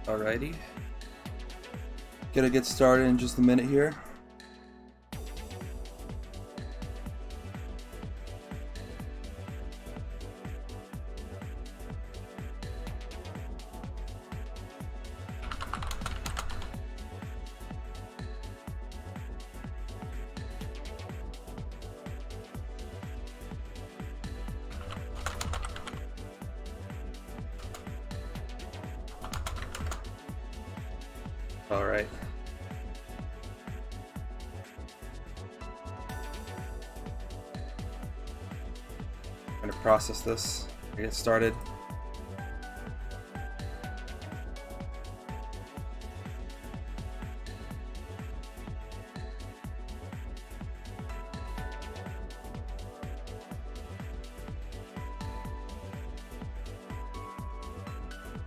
Alrighty. Gonna get started in just a minute here. All right. I'm gonna process this. Get started.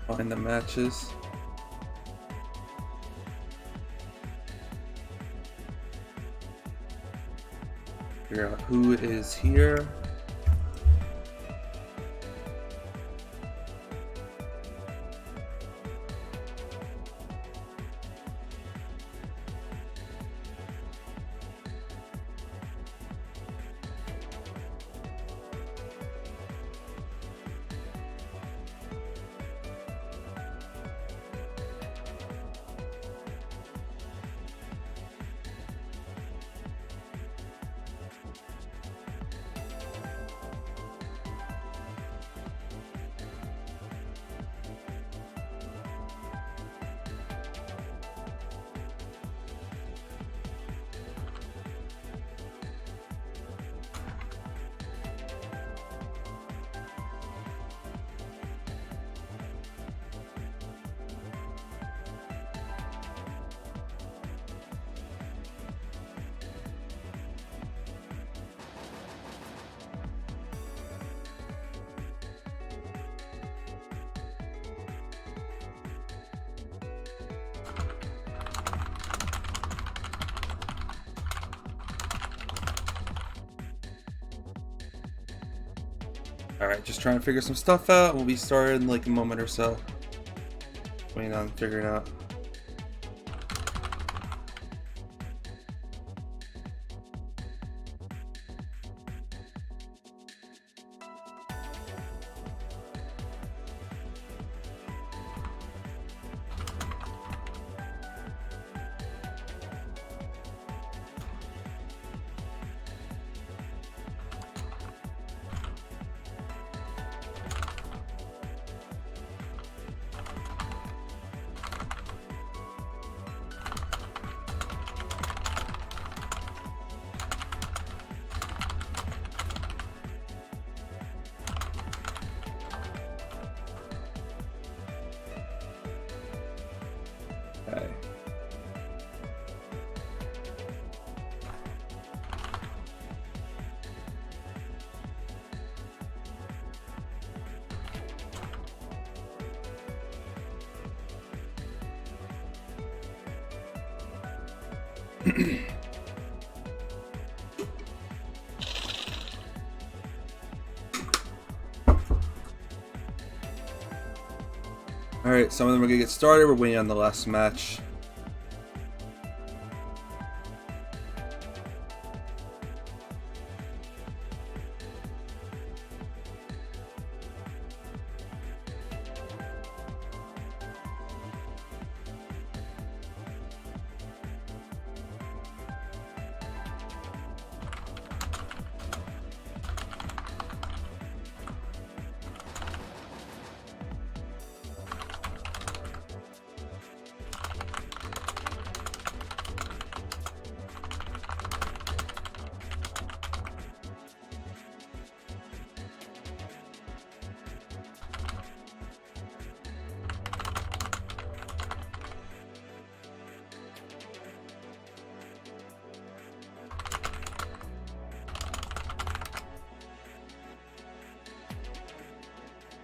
Find the matches. Figure out who is here. Alright, just trying to figure some stuff out. We'll be started in like a moment or so. Waiting on figuring out. Okay. Alright, some of them are gonna get started. We're waiting on the last match.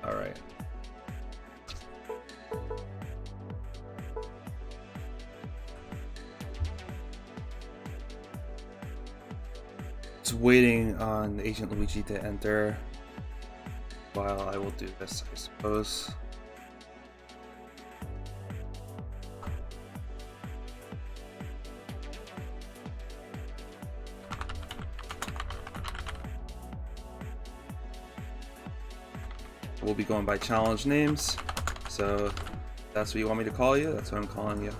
All right. Just waiting on Agent Luigi to enter while I will do this, I suppose. We'll be going by challenge names. So that's what you want me to call you? That's what I'm calling you.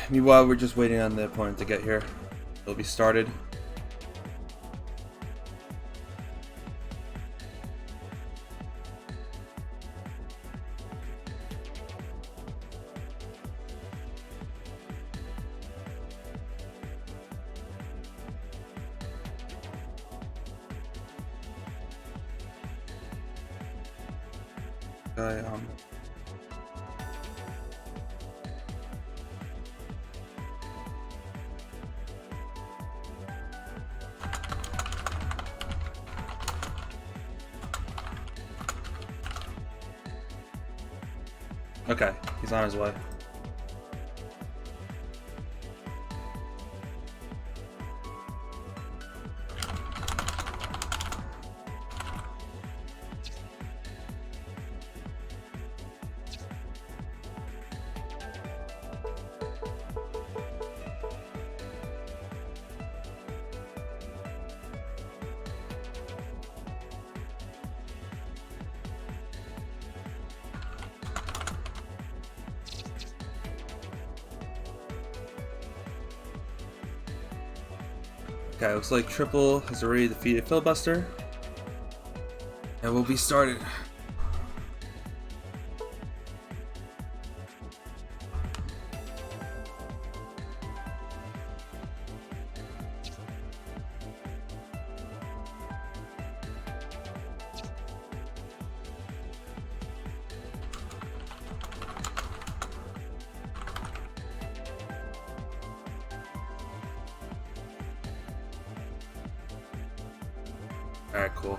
Meanwhile, we're just waiting on the opponent to get here. It'll be started. Okay, he's on his way. Okay, looks like Triple has already defeated Filibuster. And we'll be started. Alright, cool.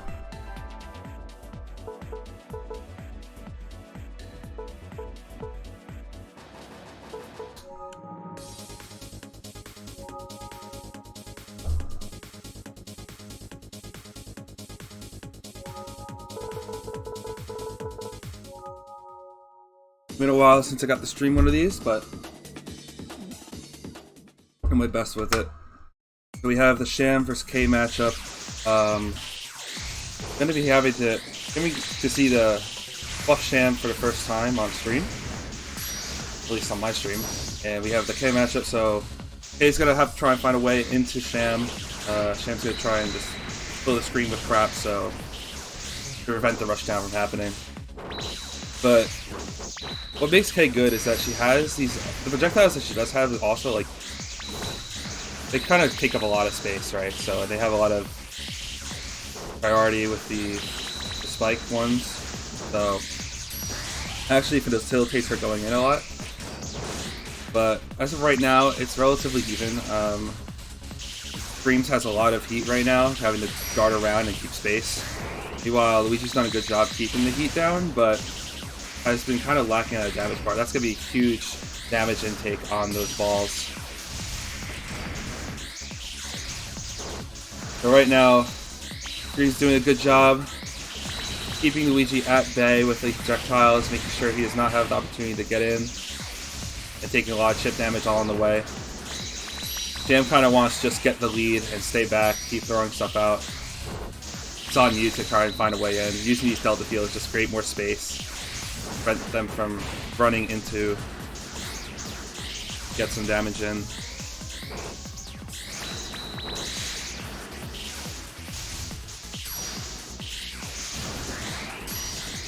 It's been a while since I got to stream one of these, but I'm my best with it. So we have the Sham vs. K matchup. Gonna be happy to see the buff Sham for the first time on stream, at least on my stream. And we have the K matchup, so K's gonna have to try and find a way into Sham. Sham's gonna try and just fill the screen with crap, so to prevent the rushdown from happening. But what makes K good is that she has the projectiles that she does have is also like, they kind of take up a lot of space, right? So they have a lot of priority with the spike ones. So actually facilitates her going in a lot. But as of right now, it's relatively even. Dreams has a lot of heat right now, having to dart around and keep space. Meanwhile, Luigi's done a good job keeping the heat down, but has been kind of lacking at a damage part. That's going to be huge damage intake on those balls. So right now, Dream's doing a good job keeping Luigi at bay with the projectiles, making sure he does not have the opportunity to get in, and taking a lot of chip damage all on the way. Jam kind of wants to just get the lead and stay back, keep throwing stuff out. It's on you to try and find a way in. Using these delta fields just create more space, prevent them from running into, get some damage in.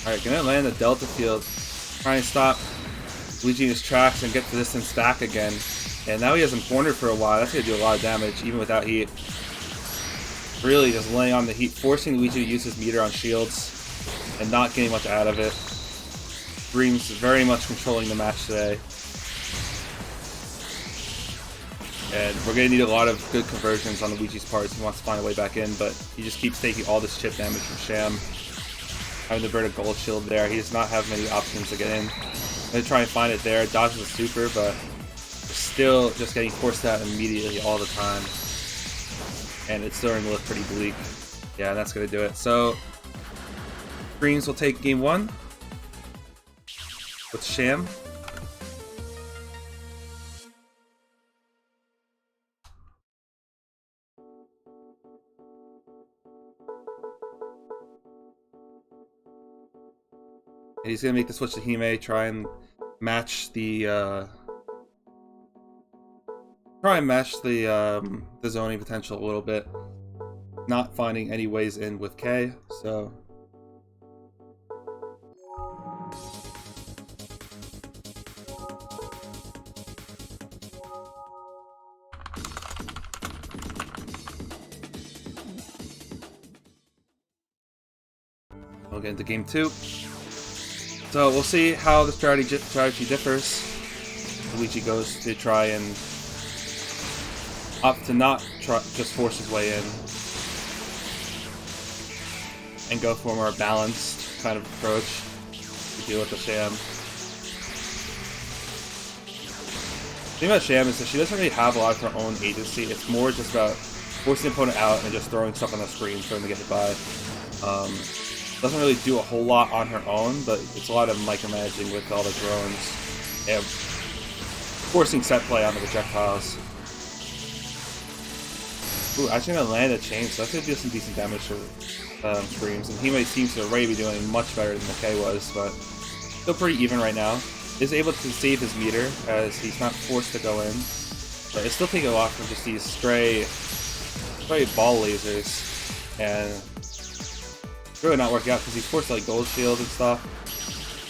Alright, gonna land the delta field, trying to stop Luigi in his tracks and get the distance back again. And now he has him cornered for a while. That's gonna do a lot of damage, even without heat. Really just laying on the heat, forcing Luigi to use his meter on shields, and not getting much out of it. Dreams very much controlling the match today. And we're gonna need a lot of good conversions on Luigi's part. He wants to find a way back in, but he just keeps taking all this chip damage from Sham. Having to burn a gold shield there, he does not have many options to get in. I'm gonna try and find it there, dodges the super, but still just getting forced out immediately all the time. And it's starting to look pretty bleak. Yeah, that's gonna do it. So Screams will take game 1 with Sham. And he's gonna make the switch to Hime, try and match the the zoning potential a little bit. Not finding any ways in with K, so we'll get into game 2. So we'll see how the strategy differs. Luigi goes to try and opt to not just force his way in and go for a more balanced kind of approach to deal with the Sham. The thing about Sham is that she doesn't really have a lot of her own agency. It's more just about forcing the opponent out and just throwing stuff on the screen for them to get hit by. Doesn't really do a whole lot on her own, but it's a lot of micromanaging with all the drones and forcing set play on the projectiles. Ooh, actually gonna land a chain, so that's gonna do some decent damage to Screams, and he might seem to already be doing much better than McKay was, but still pretty even right now. Is able to save his meter as he's not forced to go in, but it's still taking a lot from just these stray ball lasers, and it's really not working out because he's forced to like gold shield and stuff,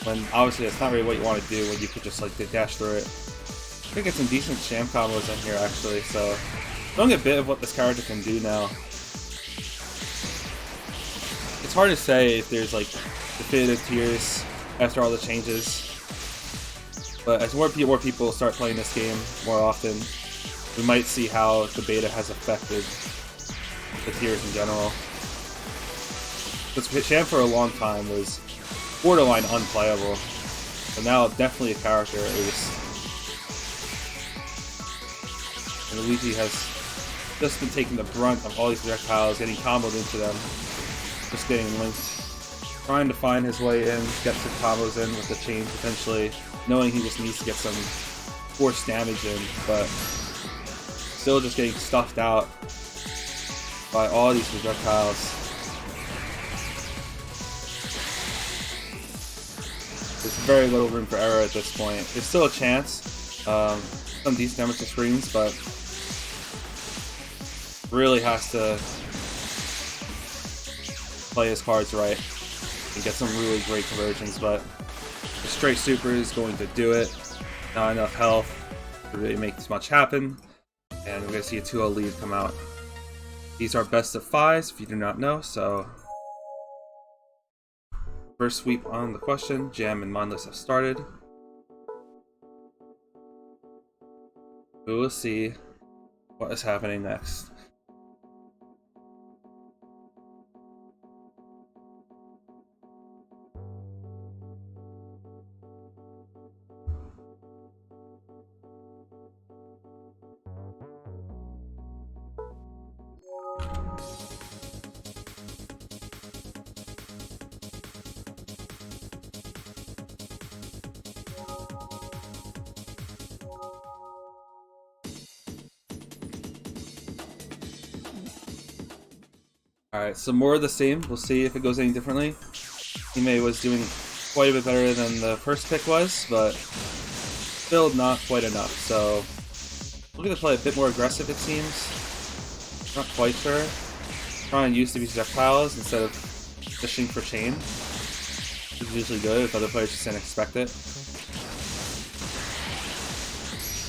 when obviously that's not really what you want to do when you could just like dash through it. I think it's some decent Sham combos in here actually, so knowing a bit of what this character can do now. It's hard to say if there's like definitive tiers after all the changes, but as more people start playing this game more often, we might see how the beta has affected the tiers in general. Because Sham for a long time was borderline unplayable, but now definitely a character at least. And Luigi has just been taking the brunt of all these projectiles, getting comboed into them, just getting linked, trying to find his way in, get some combos in with the chain potentially, knowing he just needs to get some force damage in, but still just getting stuffed out by all these projectiles. There's very little room for error at this point. There's still a chance, some decent damage to Screams, but really has to play his cards right and get some really great conversions, but the straight super is going to do it. Not enough health to really make this much happen, and we're going to see a 2-0 lead come out. These are best of 5s if you do not know, so first sweep on the question. Jam and Mindless have started. We will see what is happening next. Alright, so more of the same. We'll see if it goes any differently. Hime was doing quite a bit better than the first pick was, but still not quite enough. So looking to play a bit more aggressive, it seems. Not quite sure. Try and use the projectiles instead of fishing for chain, which is usually good if other players just didn't expect it.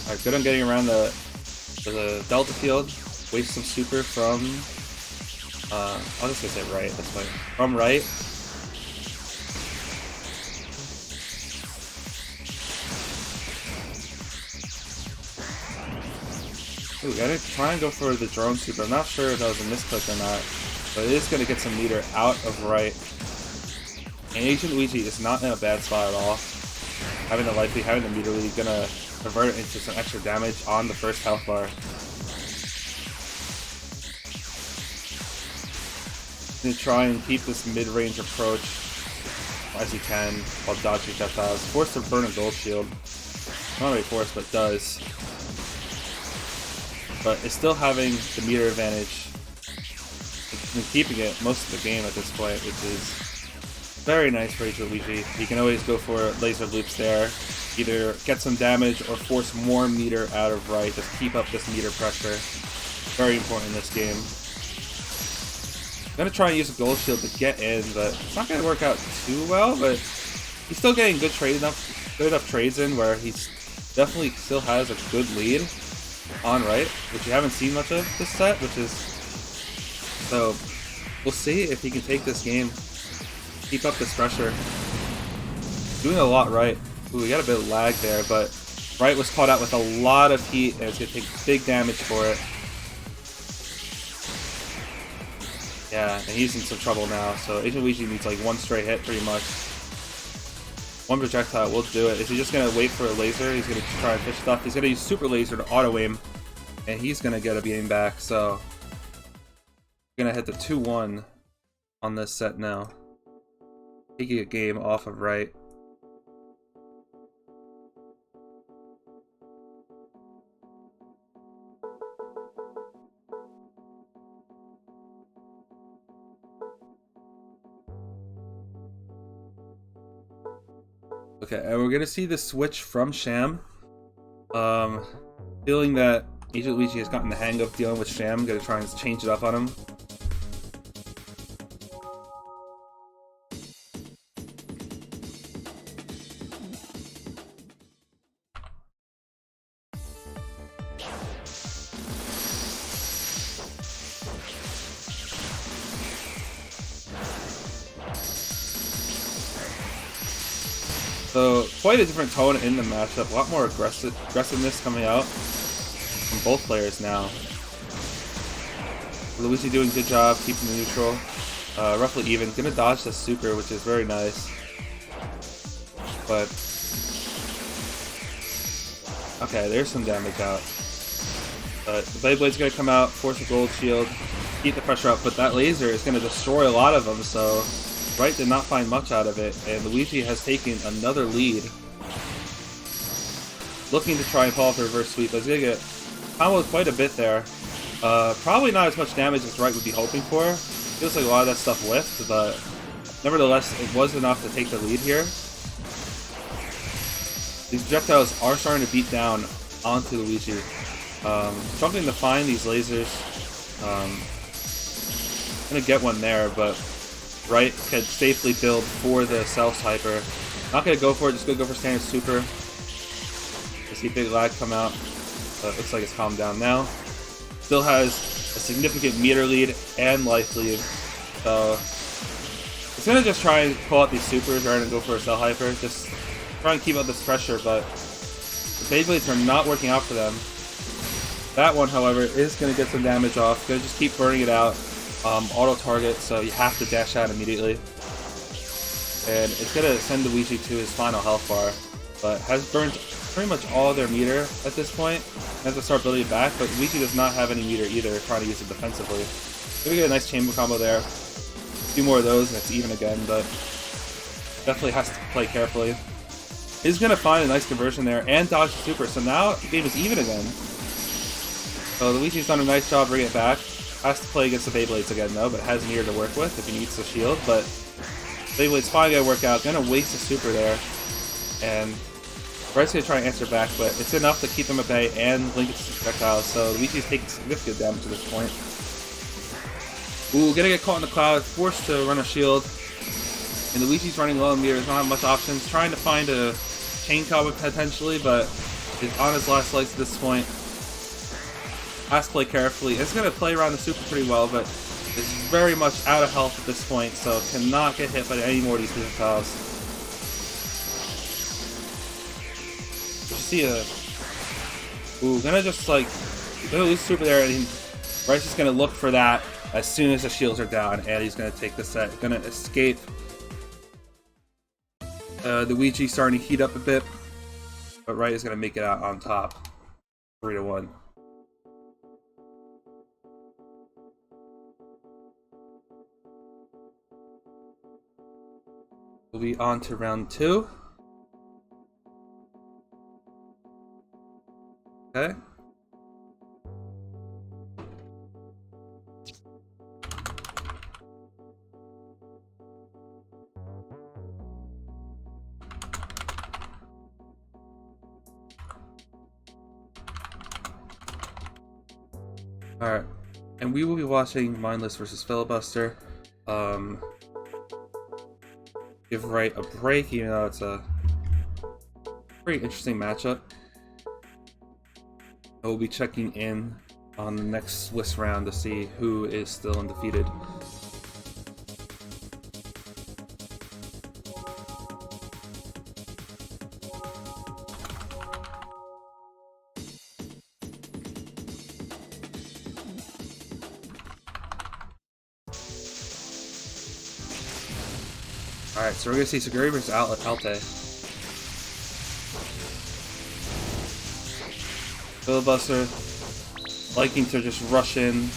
Alright, good on getting around the Delta field. Waste some super from I'll just say right, that's fine. From right. Ooh, gotta try and go for the drone super. I'm not sure if that was a misclick or not, but it is gonna get some meter out of right. And Agent Luigi is not in a bad spot at all. Having the meter lead, gonna convert it into some extra damage on the first health bar. Gonna try and keep this mid-range approach as he can while dodging projectiles. Forced to burn a gold shield. Not really forced, but does. But is still having the meter advantage. And keeping it most of the game at this point, which is very nice for Luigi. He can always go for laser loops there. Either get some damage or force more meter out of right. Just keep up this meter pressure. Very important in this game. I'm gonna try and use a gold shield to get in, but it's not gonna work out too well. But he's still getting good enough trades in where he's definitely still has a good lead on right, which you haven't seen much of this set, which is so. We'll see if he can take this game, keep up this pressure. Doing a lot right. Ooh, we got a bit of lag there, but right was caught out with a lot of heat, and it's gonna take big damage for it. Yeah, and he's in some trouble now, so Agent Luigi needs like one straight hit pretty much. One projectile will do it. Is he just gonna wait for a laser? He's gonna try and fish stuff. He's gonna use super laser to auto aim, and he's gonna get a beating back, so we're gonna hit the 2-1 on this set now. Taking a game off of right. Okay, and we're gonna see the switch from Sham. Feeling that Agent Luigi has gotten the hang of dealing with Sham, gonna try and change it up on him. So, quite a different tone in the matchup. A lot more aggressiveness coming out from both players now. Luigi doing a good job keeping the neutral. Roughly even. Gonna dodge the super, which is very nice. But okay, there's some damage out. But the Blade Blade's gonna come out, force a gold shield, keep the pressure up, but that laser is gonna destroy a lot of them, so Right did not find much out of it, and Luigi has taken another lead. Looking to try and pull off the reverse sweep, but he's gonna get comboed quite a bit there. Probably not as much damage as Right would be hoping for. Feels like a lot of that stuff whiffed, but nevertheless, it was enough to take the lead here. These projectiles are starting to beat down onto Luigi. Struggling to find these lasers. Gonna get one there, but Right can safely build for the Self Hyper. Not gonna go for it, just gonna go for standard super. I see big lag come out, but it looks like it's calmed down now. Still has a significant meter lead and life lead, so it's gonna just try and pull out these supers rather than go for a Cell Hyper. Just try and keep up this pressure, but the Beyblades are not working out for them. That one, however, is gonna get some damage off. Gonna just keep burning it out. Auto target, so you have to dash out immediately. And it's gonna send Luigi to his final health bar, but has burned pretty much all their meter at this point. Has to start building it back, but Luigi does not have any meter either, trying to use it defensively. Gonna get a nice chamber combo there. A few more of those and it's even again, but definitely has to play carefully. He's gonna find a nice conversion there and dodge the super, so now the game is even again. So Luigi's done a nice job bringing it back. Has to play against the Beyblades again though, but has meter to work with if he needs the shield. But Beyblade's finally gonna work out. Gonna waste a super there, and Right's gonna try and answer back, but it's enough to keep him at bay and link it to projectiles. So Luigi's taking significant damage at this point. Ooh, gonna get caught in the cloud, forced to run a shield, and Luigi's running low on meter. Doesn't have much options. Trying to find a chain combo potentially, but is on his last legs at this point. Has to play carefully. It's going to play around the super pretty well, but is very much out of health at this point, so cannot get hit by any more of these projectiles. You see ooh, gonna just like, gonna lose super there, and Right's just gonna look for that as soon as the shields are down, and he's gonna take the set. Gonna escape. Luigi starting to heat up a bit, but Right is gonna make it out on top. 3-1. We'll be on to round 2. Okay. Alright, and we will be watching Mindless versus Filibuster. Give Right a break, even though it's a pretty interesting matchup. I will be checking in on the next Swiss round to see who is still undefeated. Alright, so we're gonna see Suguri versus Alte. Filibuster liking to just rush in,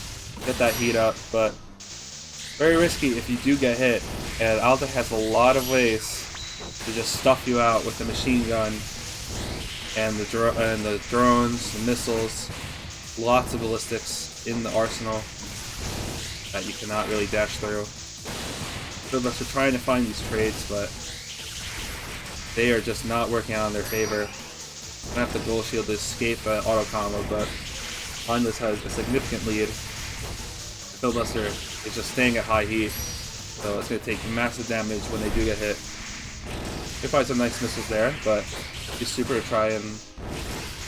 get that heat up, but very risky if you do get hit. And Alte has a lot of ways to just stuff you out with the machine gun and the drones, the missiles, lots of ballistics in the arsenal that you cannot really dash through. Filibuster trying to find these trades, but they are just not working out in their favor. Gonna have the gold shield to escape auto combo, but Mindless has a significant lead. Filibuster is just staying at high heat, so it's gonna take massive damage when they do get hit. Could find some nice missiles there, but use super to try and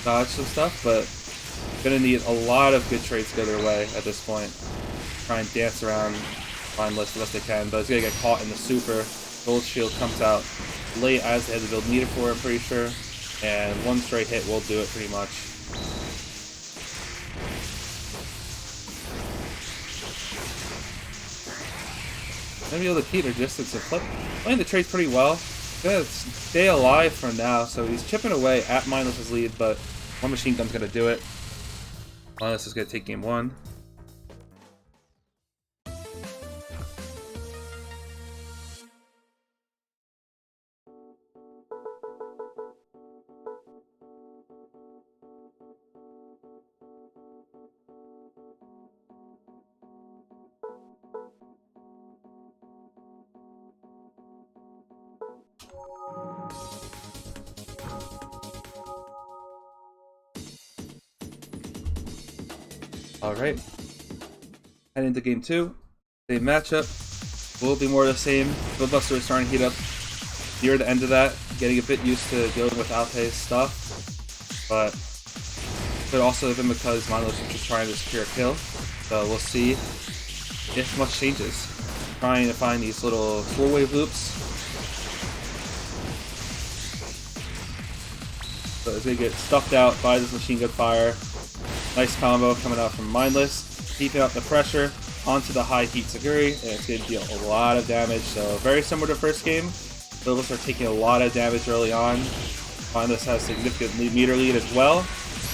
dodge some stuff, but gonna need a lot of good trades to go their way at this point. Try and dance around Mindless the best they can, but it's gonna get caught in the super. Gold shield comes out late as they had to build meter for, I'm pretty sure. And one straight hit will do it pretty much. Gonna be able to keep their distance and playing the trades pretty well. Gonna stay alive for now, so he's chipping away at Mindless's lead, but one machine gun's gonna do it. Mindless is gonna take game 1. Alright, head into game 2. Same matchup, will be more of the same. Filibuster is starting to heat up near the end of that, getting a bit used to dealing with Alte's stuff, but could also have been because Mindless is just trying to secure a kill, so we'll see if much changes. Trying to find these little slow wave loops. So it's going to get stuffed out by this machine gun fire. Nice combo coming out from Mindless, keeping up the pressure onto the high heat Suguri, and it's going to deal a lot of damage. So very similar to first game, Filibuster are taking a lot of damage early on. Mindless has significant meter lead as well.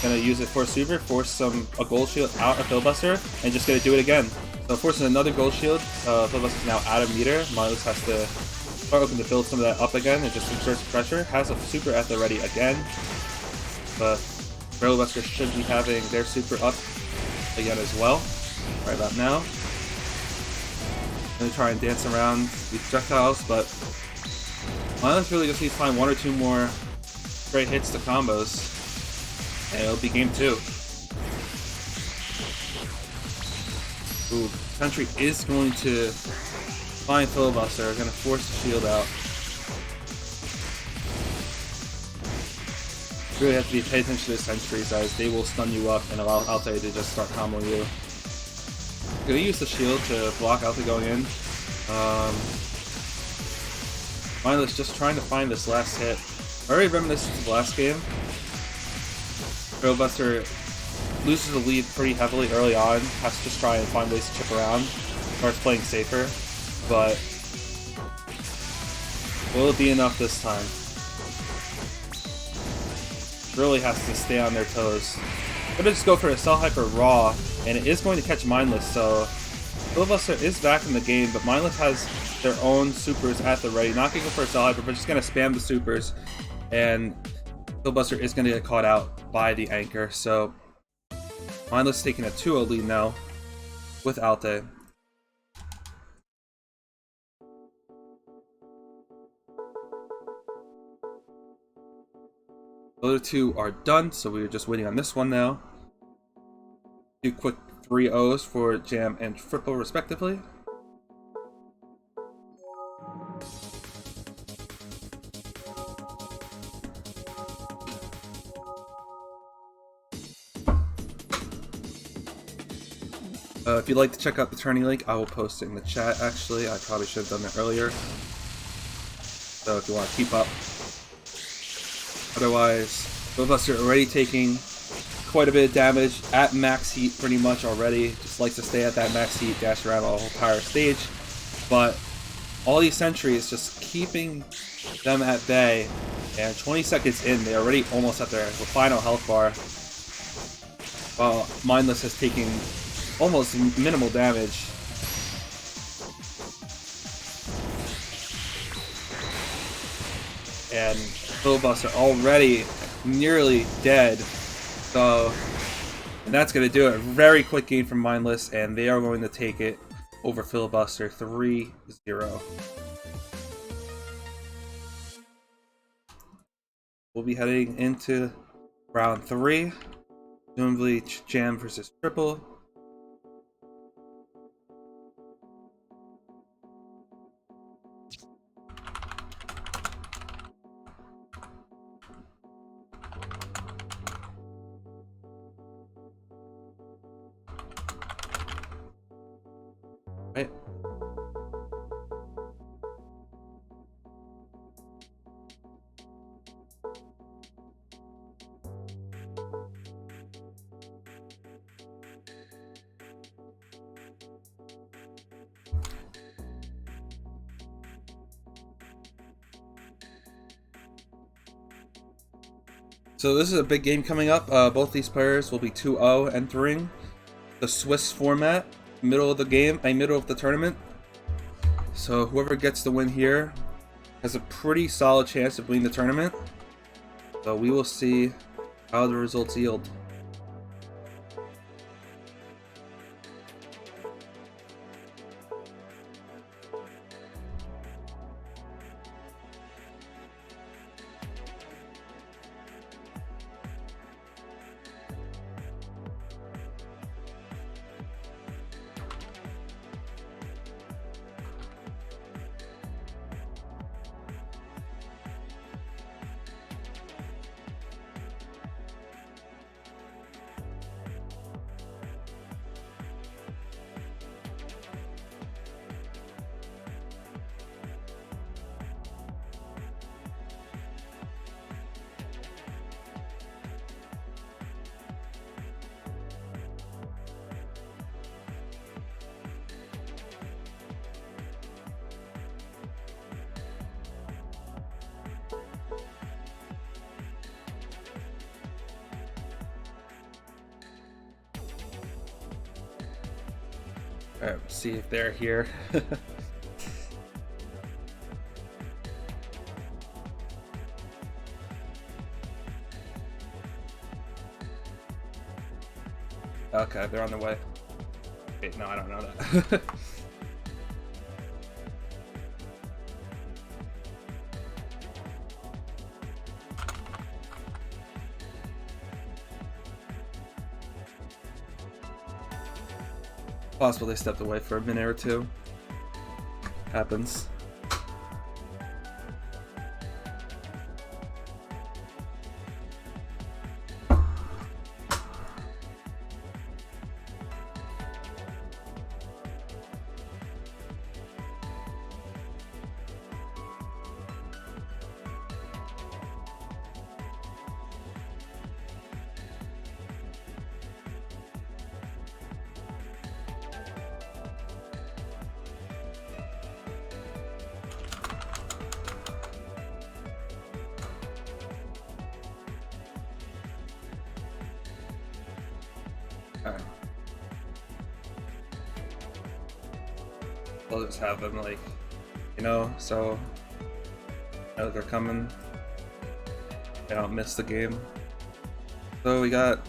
Going to use it for super, force a gold shield out of Filibuster, and just going to do it again. So forcing another gold shield, Filibuster is now out of meter. Mindless has to start looking to build some of that up again and just exert pressure. Has a super at the ready again, but Filibuster should be having their super up again as well, right about now. Gonna try and dance around these projectiles, but Mindless really just needs to find 1 or 2 more straight hits to combos, and it'll be game 2. Ooh, Country is going to find Filibuster, gonna force the shield out. Really have to pay attention to the sentries, as they will stun you up and allow Alte to just start comboing you. Gonna use the shield to block Alte going in. Mindless just trying to find this last hit. Very reminiscent of the last game. Filibuster loses the lead pretty heavily early on, has to just try and find ways to chip around, starts playing safer, but will it be enough this time? Really has to stay on their toes. I'm gonna just go for a Cell Hyper Raw, and it is going to catch Mindless, so Filibuster is back in the game, but Mindless has their own supers at the ready. Not going for a cell hyper, but just going to spam the supers. And Filibuster is going to get caught out by the anchor. So Mindless taking a 2-0 lead now with Alte. The other two are done, so we're just waiting on this one now. 2 quick 3-0s for Jam and Fripple, respectively. If you'd like to check out the tourney link, I will post it in the chat, actually. I probably should have done that earlier. So if you want to keep up. Otherwise, Filibuster already taking quite a bit of damage at max heat pretty much already. Just likes to stay at that max heat, dash around the whole entire stage. But all these sentries just keeping them at bay. And 20 seconds in, they're already almost at their final health bar. While Mindless has taken almost minimal damage. And Filibuster already nearly dead. So, and that's going to do it. Very quick game from Mindless, and they are going to take it over Filibuster 3-0. We'll be heading into round 3. Presumably Jam versus Triple. Right. So this is a big game coming up. Both these players will be 2-0 entering the Swiss format, middle of the game, middle of the tournament. So whoever gets the win here has a pretty solid chance of winning the tournament. So we will see how the results yield. Alright, see if they're here. Okay, they're on the way. Wait, no, I don't know that. Possible they stepped away for a minute or two. Happens. I'll just have them like, you know, so they're coming. They don't miss the game. So we got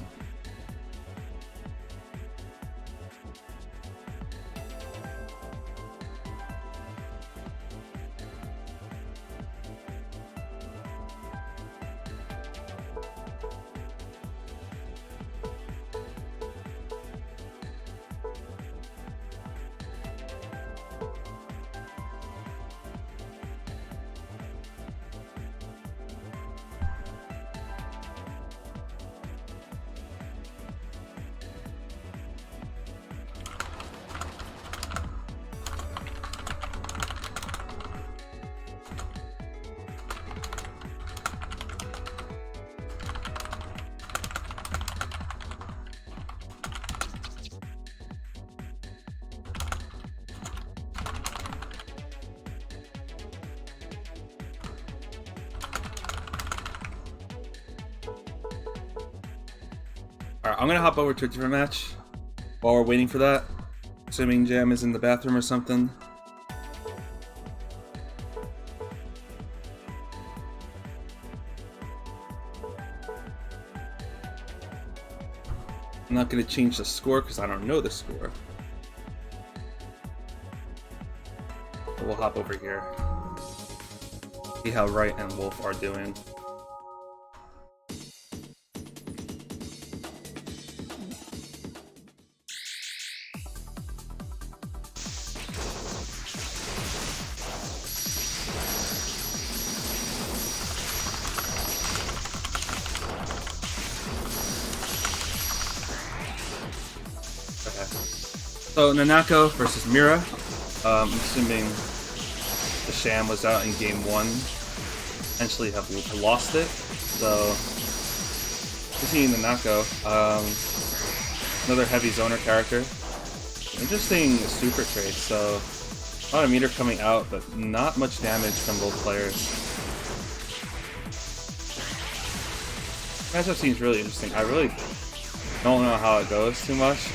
Alright, I'm gonna hop over to a different match while we're waiting for that. Assuming Jam is in the bathroom or something. I'm not gonna change the score because I don't know the score. But we'll hop over here. See how Wright and Wolf are doing. So Nanako versus Mira. I'm assuming the Sham was out in game 1. Potentially have lost it. So we're seeing Nanako. Another heavy zoner character. Interesting super trade. So a lot of meter coming out, but not much damage from both players. Matchup seems really interesting. I really don't know how it goes too much.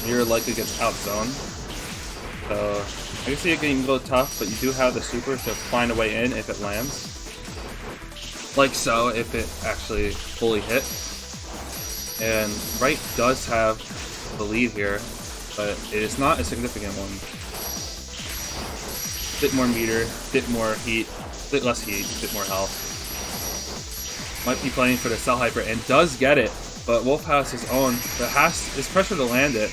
Mira likely gets outzoned, so I can see it getting a little tough, but you do have the super to find a way in if it lands. Like so, if it actually fully hit. And Wright does have the lead here, but it is not a significant one. Bit more meter, bit more heat, bit less heat, bit more health. Might be playing for the Cell Hyper and does get it, but Wolf has his own, but is pressure to land it.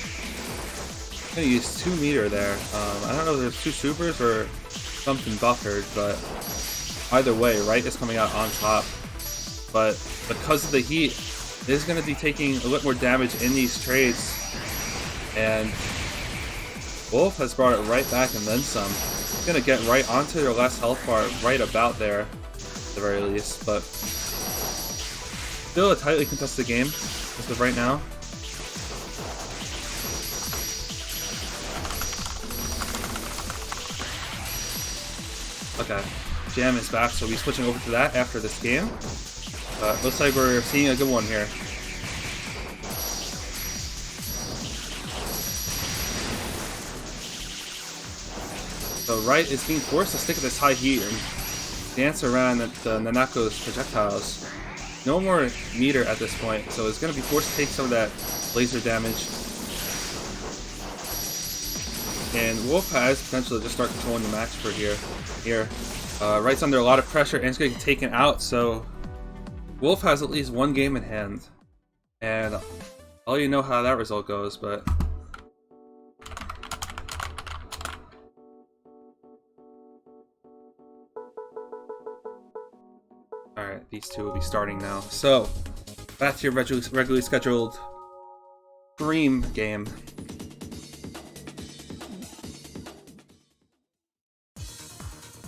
I'm gonna use 2 meter there. I don't know if there's 2 supers or something buffered, but either way, Wright is coming out on top. But because of the heat, it is gonna be taking a bit more damage in these trades. And Wolf has brought it right back and then some. It's gonna get right onto their last health bar, right about there, at the very least. But still a tightly contested game as of right now. Okay, Jam is back, so we'll be switching over to that after this game. Looks like we're seeing a good one here. So Wright is being forced to stick at this high heat and dance around at Nanako's projectiles. No more meter at this point, so it's going to be forced to take some of that laser damage. And Wolf has potential to just start controlling the match for here. Wright's under a lot of pressure and it's going to get taken out, so Wolf has at least 1 game in hand. And I'll let you know how that result goes, but alright, these two will be starting now. So, back to your regularly scheduled stream game.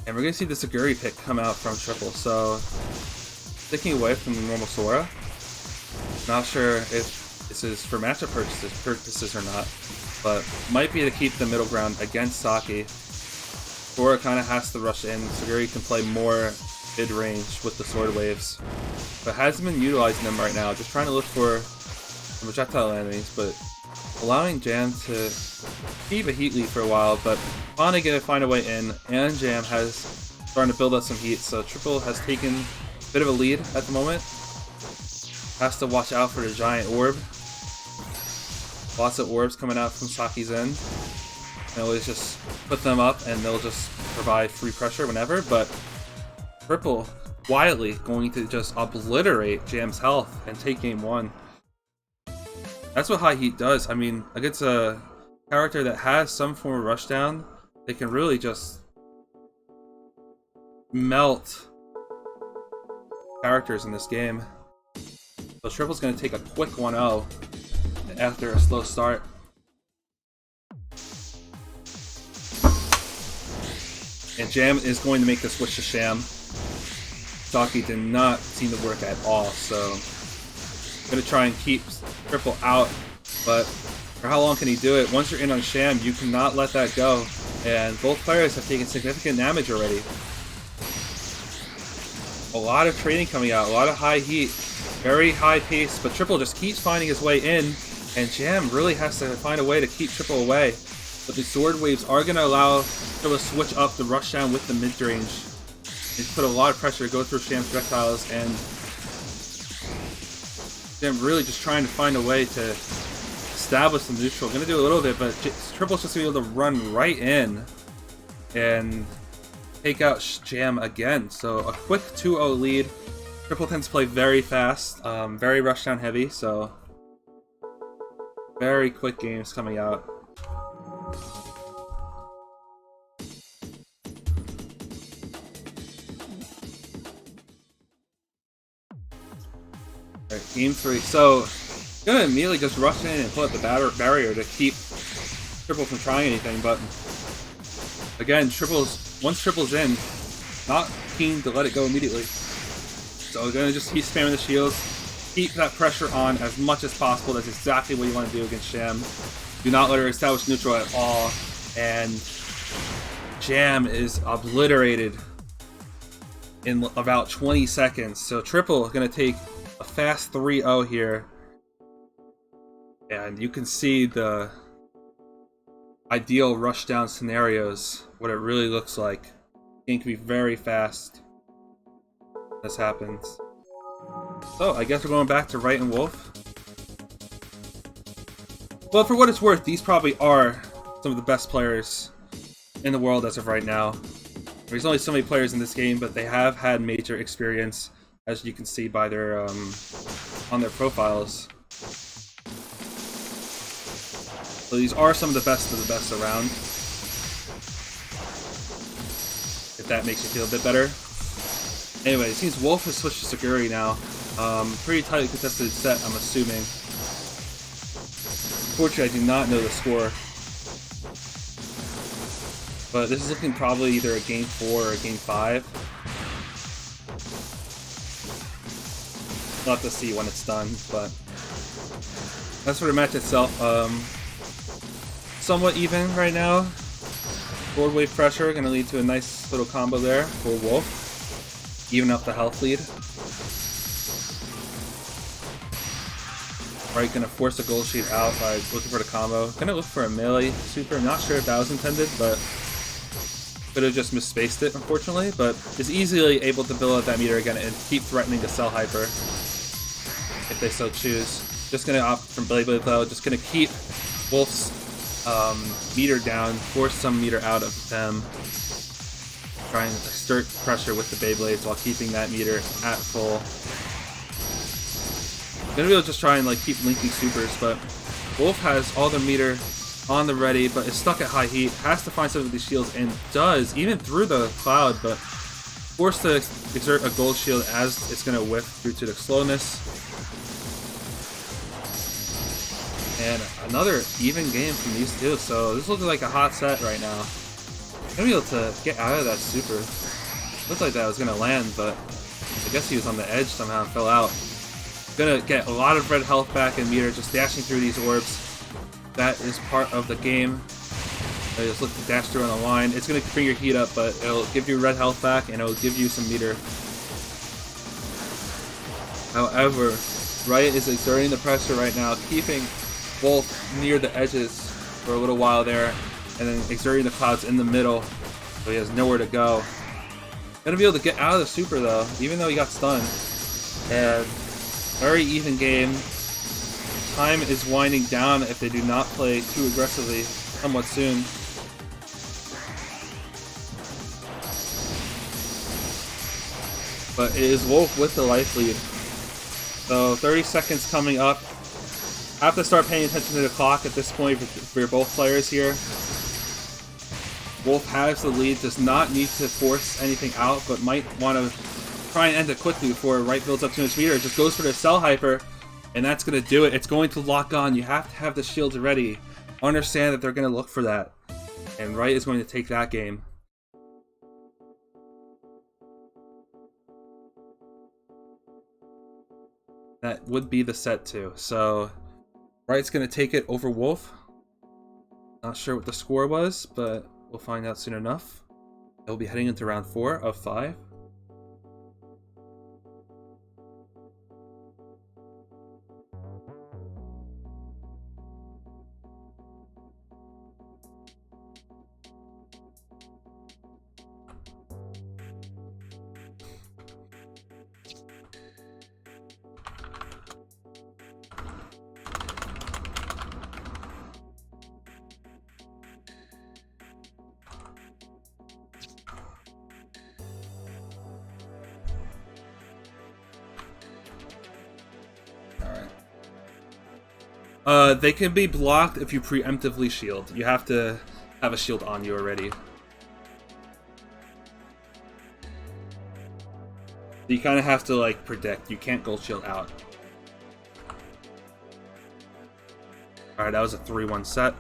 And we're going to see the Suguri pick come out from Triple, so sticking away from the normal Sora. Not sure if this is for matchup purposes or not, but might be to keep the middle ground against Saki. Sora kind of has to rush in. Suguri can play more mid-range with the sword waves, but hasn't been utilizing them right now. Just trying to look for projectile landings, but allowing Jam to keep a heat lead for a while, but finally gonna find a way in, and Jam has starting to build up some heat, so Triple has taken a bit of a lead at the moment. Has to watch out for the giant orb. Lots of orbs coming out from Saki's end. And always just put them up and they'll just provide free pressure whenever, but Triple quietly going to just obliterate Jam's health and take game 1. That's what high heat does. I mean, against a character that has some form of rushdown, they can really just melt characters in this game. So Triple's going to take a quick 1-0 after a slow start. And Jam is going to make the switch to Sham. Saki did not seem to work at all, so I'm going to try and keep Triple out, but for how long can he do it? Once you're in on Sham, you cannot let that go, and both players have taken significant damage already. A lot of trading coming out, a lot of high heat, very high pace, but Triple just keeps finding his way in, and Jam really has to find a way to keep Triple away. But the sword waves are going to allow Triple to switch up the rushdown with the mid-range. They put a lot of pressure to go through Sham's projectiles, and Jam really just trying to find a way to establish the neutral. Going to do a little bit, but Triple's just going to be able to run right in and take out Jam again. So a quick 2-0 lead. Triple tends to play very fast, very rushdown heavy, so very quick games coming out. Alright, game 3. So, gonna immediately just rush in and pull up the barrier to keep Triple from trying anything, but again, once Triple's in, not keen to let it go immediately. So we're gonna just keep spamming the shields, keep that pressure on as much as possible. That's exactly what you want to do against Sham. Do not let her establish neutral at all, and Jam is obliterated in about 20 seconds. So Triple is gonna take a fast 3-0 here, and you can see the ideal rushdown scenarios, what it really looks like. The game can be very fast. This happens. So I guess we're going back to Wright and Wolf. Well, for what it's worth, these probably are some of the best players in the world as of right now. There's only so many players in this game, but they have had major experience, as you can see by their on their profiles. So these are some of the best around. If that makes you feel a bit better. Anyway, it seems Wolf has switched to Suguri now. Pretty tightly contested set, I'm assuming. Unfortunately, I do not know the score. But this is looking probably either a game 4 or a game 5. We'll have to see when it's done, but as for the match itself, somewhat even right now. Forward wave pressure going to lead to a nice little combo there for Wolf. Even up the health lead. Right, gonna force a gold sheet out by looking for the combo. Gonna look for a melee super. Not sure if that was intended, but could have just misspaced it, unfortunately. But is easily able to build up that meter again and keep threatening to sell hyper if they so choose. Just gonna opt from Blade though. Just gonna keep Wolf's meter down, force some meter out of them. Try and exert pressure with the Beyblades while keeping that meter at full. I'm gonna be able to just try and like keep linking supers, but Wolf has all the meter on the ready, but is stuck at high heat. Has to find some of these shields and does, even through the cloud, but forced to exert a gold shield as it's gonna whiff due to the slowness. And another even game from these two, so this looks like a hot set right now. Gonna be able to get out of that super. Looked like that was gonna land, but I guess he was on the edge somehow and fell out. Gonna get a lot of red health back in meter, just dashing through these orbs. That is part of the game. I just look to dash through on the line. It's gonna bring your heat up, but it'll give you red health back and it'll give you some meter. However, Riot is exerting the pressure right now, keeping Wolf near the edges for a little while there, and then exerting the clouds in the middle, so he has nowhere to go. Gonna be able to get out of the super though, even though he got stunned. And very even game. Time is winding down if they do not play too aggressively somewhat soon. But it is Wolf with the life lead. So 30 seconds coming up. Have to start paying attention to the clock at this point for both players here. Wolf has the lead, does not need to force anything out, but might want to try and end it quickly before Wright builds up too much meter. Just goes for the Cell Hyper, and that's going to do it. It's going to lock on. You have to have the shields ready. Understand that they're going to look for that. And Wright is going to take that game. That would be the set too. So Wright's going to take it over Wolf. Not sure what the score was, but we'll find out soon enough. They'll be heading into round 4 of 5. They can be blocked if you preemptively shield. You have to have a shield on you already. You kind of have to like predict. You can't gold shield out. Alright, that was a 3-1 set.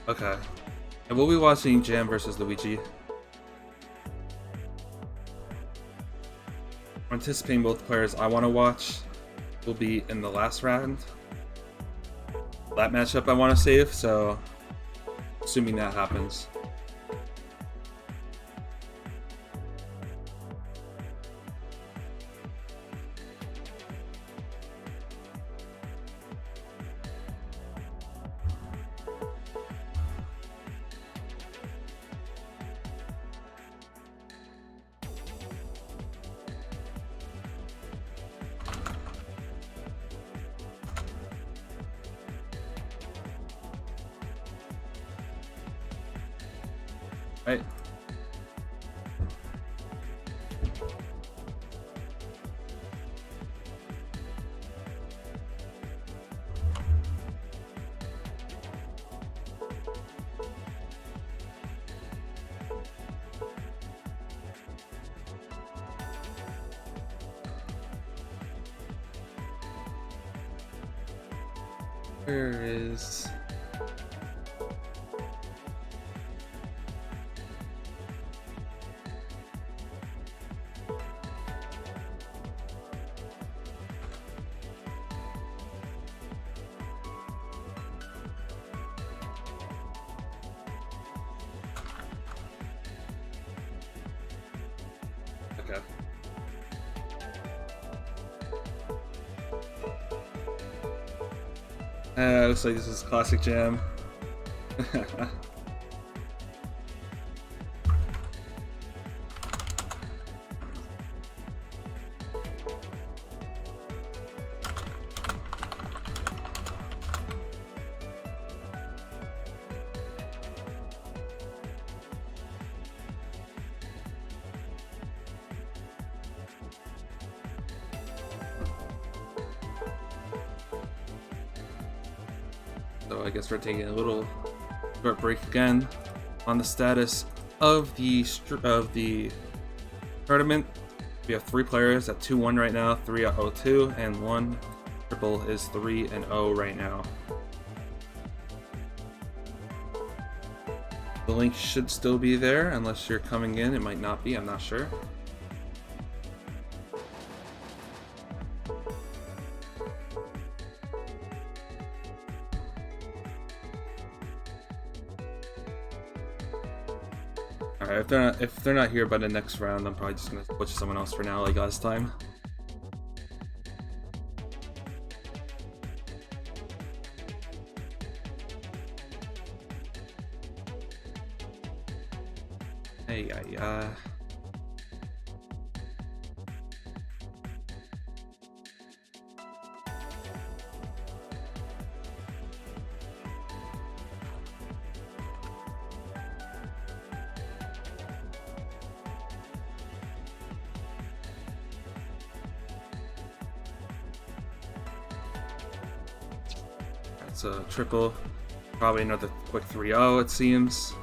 Okay. And we'll be watching Jam versus Luigi. I'm anticipating both players I want to watch will be in the last round. That matchup I want to save, so assuming that happens. Right. Where is... Okay. Looks like this is classic Jam. So I guess we're taking a little short break again on the status of the tournament. We have 3 players at 2-1 right now, 3 at 0-2, and 1 triple is 3-0 right now. The link should still be there unless you're coming in. It might not be, I'm not sure. Okay, if they're not here by the next round, I'm probably just gonna switch to someone else for now, like last time. Hey, That's a triple. Probably another quick 3-0, it seems.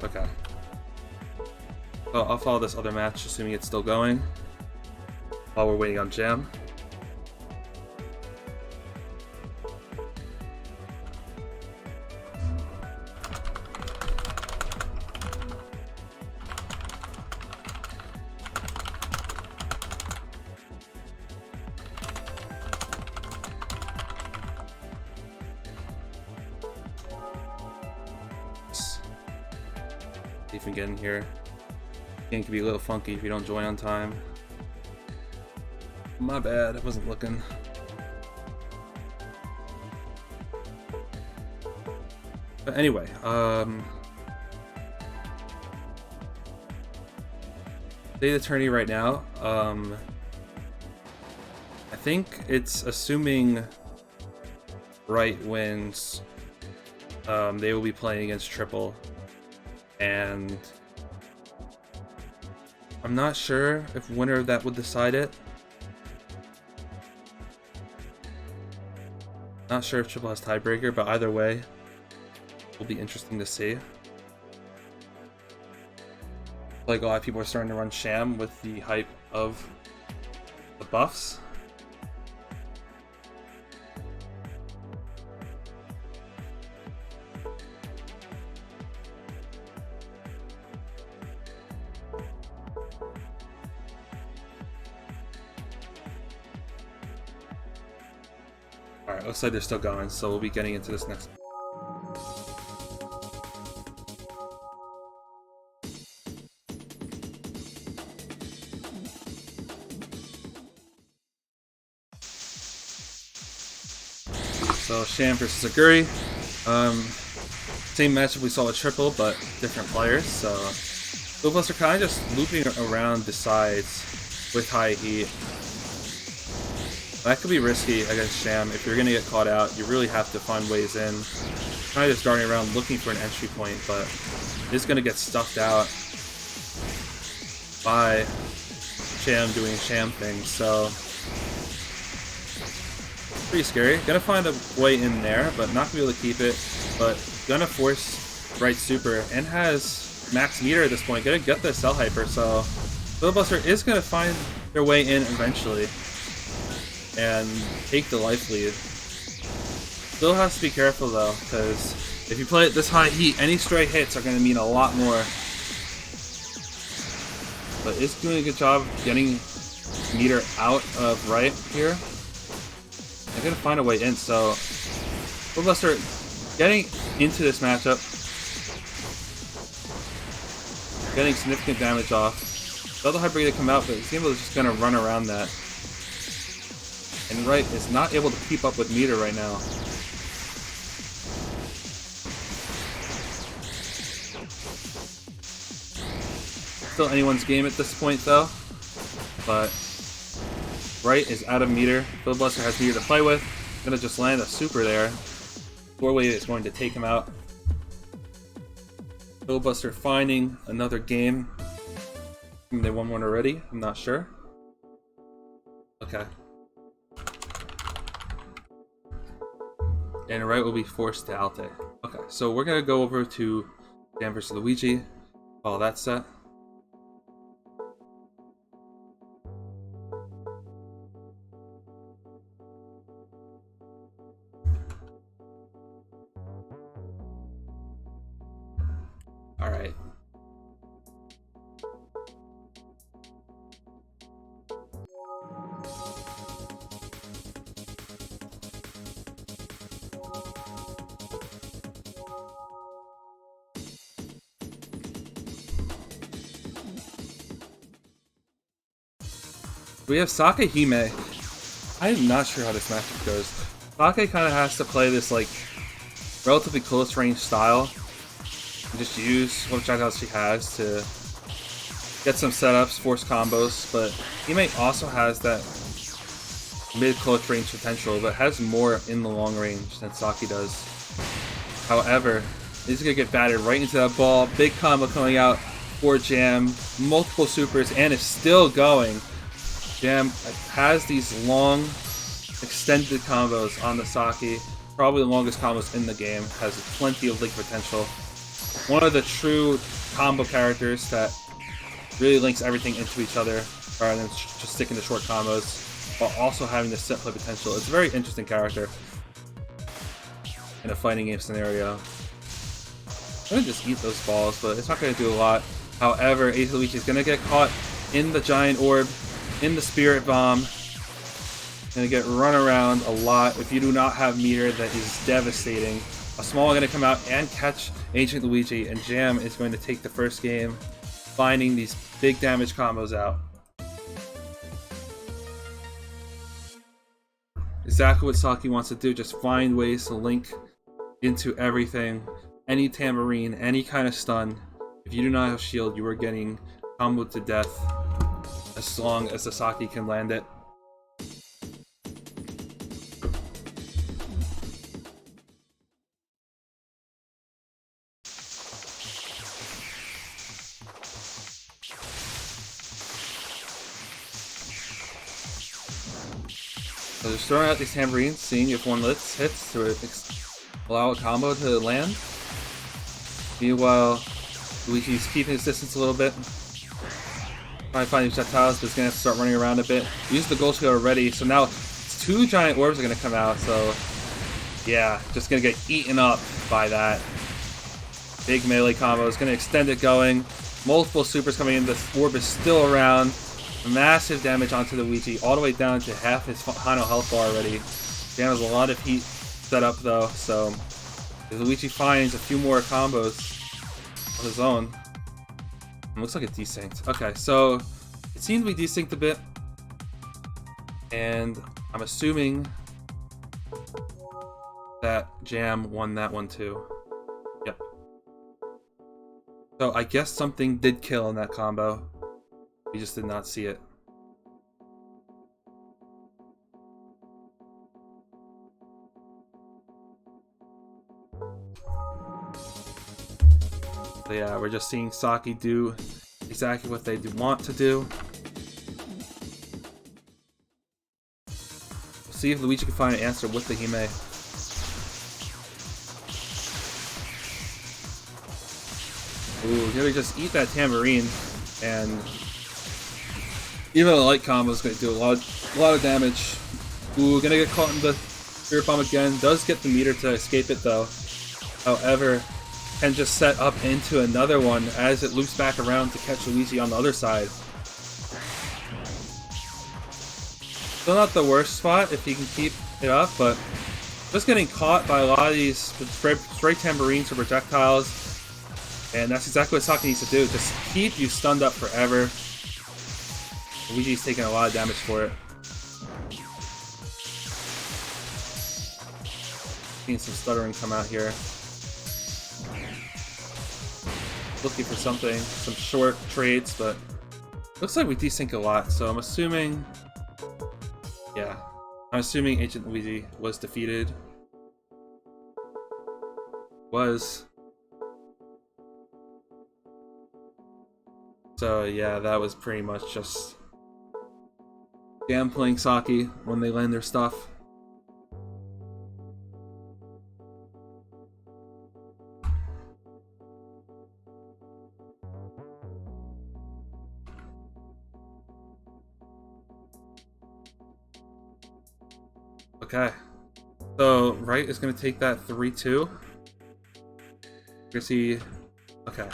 Okay. Well, I'll follow this other match, assuming it's still going, while we're waiting on Jam. See if we can get in here. Game can be a little funky if you don't join on time. My bad, I wasn't looking. But anyway, State Attorney right now, I think it's assuming Wright wins, they will be playing against Triple, and I'm not sure if winner of that would decide it. Not sure if Triple has tiebreaker, but either way, will be interesting to see. Like a lot of people are starting to run Sham with the hype of the buffs. Alright, looks like they're still going, so we'll be getting into this next. So Sham versus Suguri. Same matchup we saw with Triple, but different players. So both of us are kind of just looping around the sides with high heat. That could be risky against Sham. If you're gonna get caught out, you really have to find ways in. Kind of just darting around looking for an entry point, but it's gonna get stuffed out by Sham doing Sham things. So pretty scary. Gonna find a way in there, but not gonna be able to keep it. But gonna force right super and has max meter at this point. Gonna get the cell hyper, so Filibuster is gonna find their way in eventually and take the life lead. Still has to be careful though, because if you play it this high heat, any stray hits are gonna mean a lot more. But it's doing a good job getting meter out of right here. I'm gonna find a way in, so Filibuster getting into this matchup, getting significant damage off. The other hyper gonna come out, but Zimbo is just gonna run around that. And Wright is not able to keep up with meter right now. Still anyone's game at this point though, but Wright is out of meter. Filibuster has meter to play with. Gonna just land a super there. Four-way is going to take him out. Filibuster finding another game. They won one already, I'm not sure. Okay. And Wright will be forced to Alte. Okay, so we're gonna go over to Dan versus Luigi. Follow that set. Alright. We have Sake Hime. I'm not sure how this matchup goes. Sake kind of has to play this like relatively close range style and just use what projectiles she has to get some setups, force combos, but Hime also has that mid close range potential, but has more in the long range than Saki does. However, he's gonna get battered right into that ball. Big combo coming out for Jam, multiple supers, and is still going. Jam has these long, extended combos on the Saki, probably the longest combos in the game, has plenty of link potential. One of the true combo characters that really links everything into each other, rather than just sticking to short combos, while also having the set play potential. It's a very interesting character in a fighting game scenario. I'm gonna just eat those balls, but it's not gonna do a lot. However, Ace Luigi is gonna get caught in the giant orb, in the spirit bomb. Gonna get run around a lot. If you do not have meter, that is devastating. A small one gonna come out and catch Ancient Luigi, and Jam is going to take the first game, finding these big damage combos out. Exactly what Saki wants to do, just find ways to link into everything. Any tambourine, any kind of stun. If you do not have shield, you are getting comboed to death as long as the Saki can land it. So just throwing out these tambourines, seeing if one hits to allow a combo to land. Meanwhile, Luigi's keeping his distance a little bit. Trying to find these projectiles, but he's going to have to start running around a bit. Used the gold shield already, so now 2 giant orbs are going to come out, so yeah, just going to get eaten up by that. Big melee combo is going to extend it going. Multiple supers coming in, the orb is still around. Massive damage onto the Luigi, all the way down to half his final health bar already. Jam has a lot of heat set up though, so if Luigi finds a few more combos of his own. It looks like it's desynced. Okay, so it seems to be desynced a bit, and I'm assuming that Jam won that one too. Yep. So I guess something did kill in that combo. We just did not see it. So yeah, we're just seeing Saki do exactly what they want to do. We'll see if Luigi can find an answer with the Hime. Ooh, here we just eat that tambourine, and even a light combo is going to do a lot of damage. Ooh, gonna get caught in the spirit bomb again. Does get the meter to escape it though. However, can just set up into another one as it loops back around to catch Luigi on the other side. Still not the worst spot if he can keep it up, but just getting caught by a lot of these straight tambourines or projectiles. And that's exactly what Saki needs to do. Just keep you stunned up forever. Luigi's taking a lot of damage for it. Seeing some stuttering come out here. Looking for something, some short trades, but looks like we desync a lot, so I'm assuming, yeah, I'm assuming Ancient Luigi was defeated. So yeah, that was pretty much just Jam playing Saki when they land their stuff. Okay, so Wright is going to take that 3-2. You're see, okay,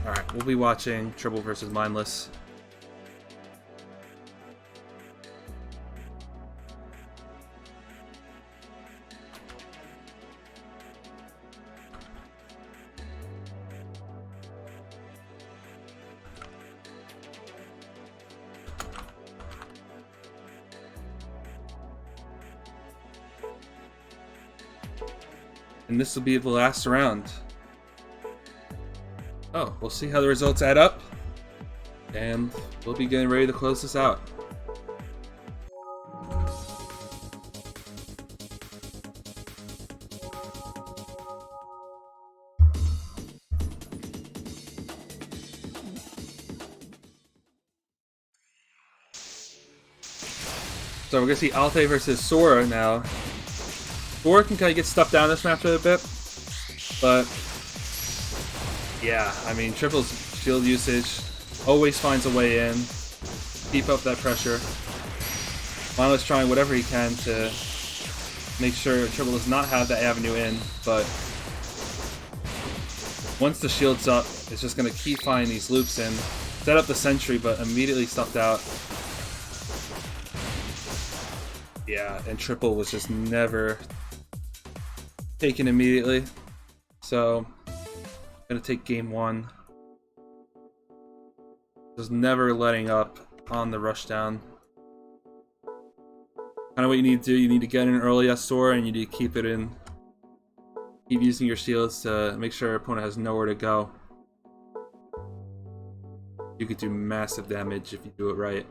Alright, we'll be watching Triple versus Mindless. And this will be the last round. Oh, we'll see how the results add up. And we'll be getting ready to close this out. So we're gonna see Altair versus Sora now. Sora can kind of get stuffed down this map a bit, but yeah, I mean, Triple's shield usage always finds a way in. Keep up that pressure. Mindless trying whatever he can to make sure Triple does not have that avenue in, but once the shield's up, it's just gonna keep finding these loops in. Set up the sentry, but immediately stuffed out. Yeah, and Triple was just never taken immediately. So, gonna take game one. Just never letting up on the rushdown. Kind of what you need to do, you need to get in early at Sora and you need to keep it in. Keep using your shields to make sure your opponent has nowhere to go. You could do massive damage if you do it right.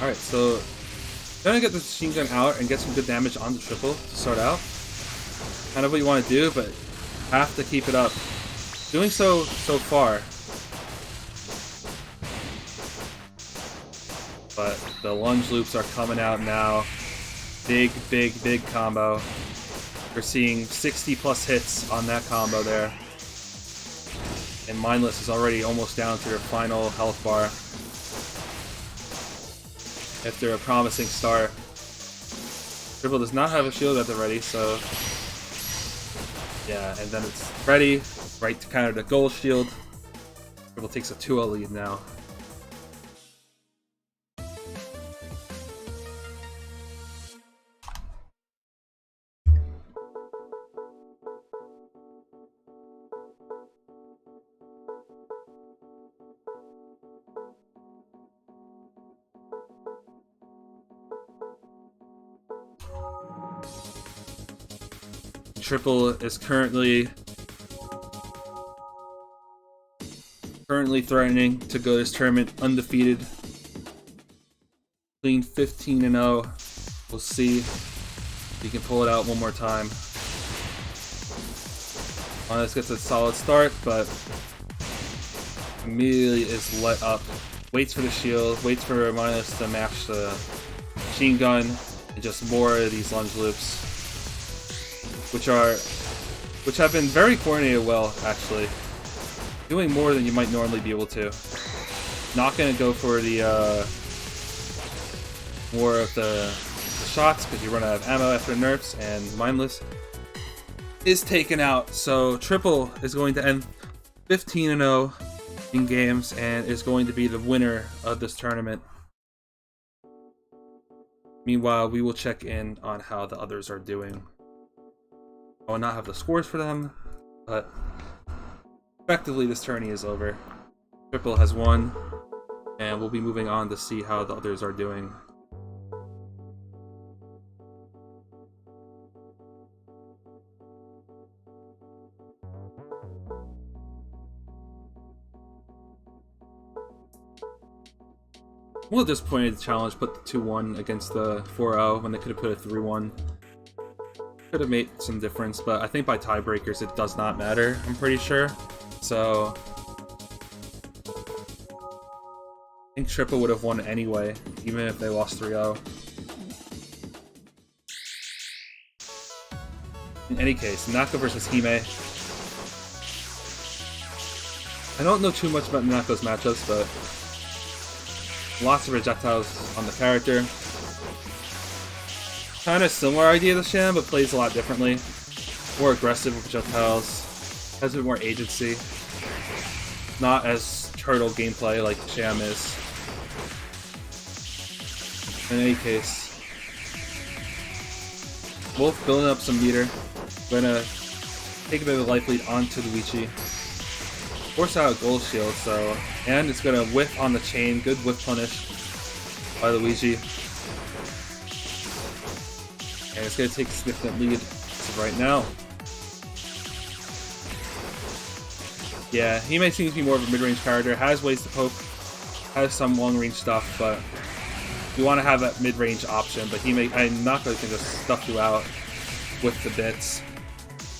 Alright, so gonna get the machine gun out and get some good damage on the Triple to start out. Kind of what you want to do, but have to keep it up. Doing so far. But the lunge loops are coming out now. Big combo. We're seeing 60 plus hits on that combo there. And Mindless is already almost down to their final health bar. After a promising start. Triple does not have a shield at the ready, so yeah, and then it's ready, right to counter the gold shield. Triple takes a 2-0 lead now. Triple is currently threatening to go this tournament undefeated. Clean 15-0. We'll see if he can pull it out one more time. Mindless gets a solid start, but immediately is let up. Waits for the shield, waits for Mindless to match the machine gun, and just more of these lunge loops. Which have been very coordinated well, actually. Doing more than you might normally be able to. Not gonna go for the more of the shots because you run out of ammo after nerfs, and Mindless is taken out. So Triple is going to end 15-0 in games and is going to be the winner of this tournament. Meanwhile, we will check in on how the others are doing. I will not have the scores for them, but effectively this tourney is over. Triple has won, and we'll be moving on to see how the others are doing. Well, at this point in the challenge, put the 2-1 against the 4-0 when they could have put a 3-1. Could have made some difference, but I think by tiebreakers it does not matter, I'm pretty sure. So I think Triple would have won anyway, even if they lost 3-0. In any case, Nako versus Hime. I don't know too much about Nako's matchups, but lots of projectiles on the character. Kind of similar idea to Sham, but plays a lot differently. More aggressive with projectiles. Has a bit more agency. Not as turtle gameplay like Sham is. In any case, Wolf building up some meter. Gonna take a bit of a life lead onto Luigi. Force out a gold shield, so, and it's gonna whiff on the chain. Good whiff punish by Luigi. And it's gonna take a significant lead as of right now. Yeah, he may seem to be more of a mid-range character, has ways to poke, has some long-range stuff, but you want to have that mid-range option, but I'm not going to just stuff you out with the bits.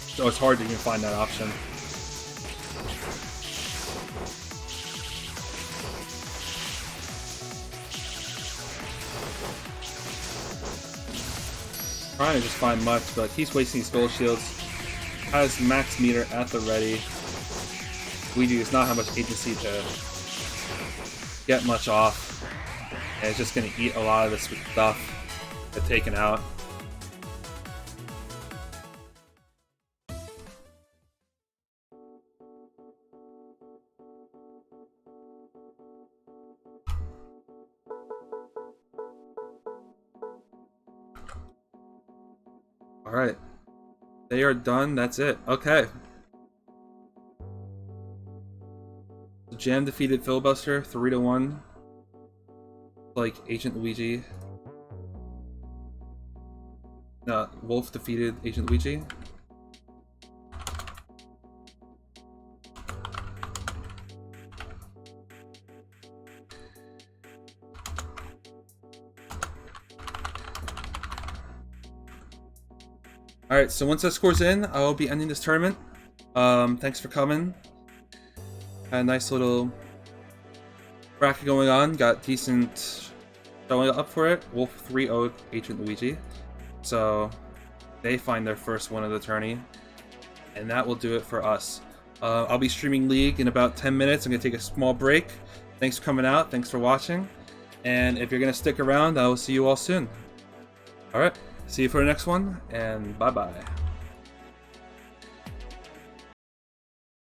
So it's hard to even find that option. Trying to just find much, but he's wasting his gold shields. Has max meter at the ready. Luigi does not have much agency to get much off. And it's just going to eat a lot of this stuff to taken out. Alright. They are done. That's it. Okay. Jam defeated Filibuster 3-1. Like Agent Luigi. Wolf defeated Agent Luigi. Alright, so once that score's in, I'll be ending this tournament. Thanks for coming. Had a nice little bracket going on. Got decent showing up for it. Wolf 3-0'd Agent Luigi. So they find their first win of the tourney. And that will do it for us. I'll be streaming League in about 10 minutes. I'm going to take a small break. Thanks for coming out. Thanks for watching. And if you're going to stick around, I will see you all soon. Alright. See you for the next one, and bye-bye.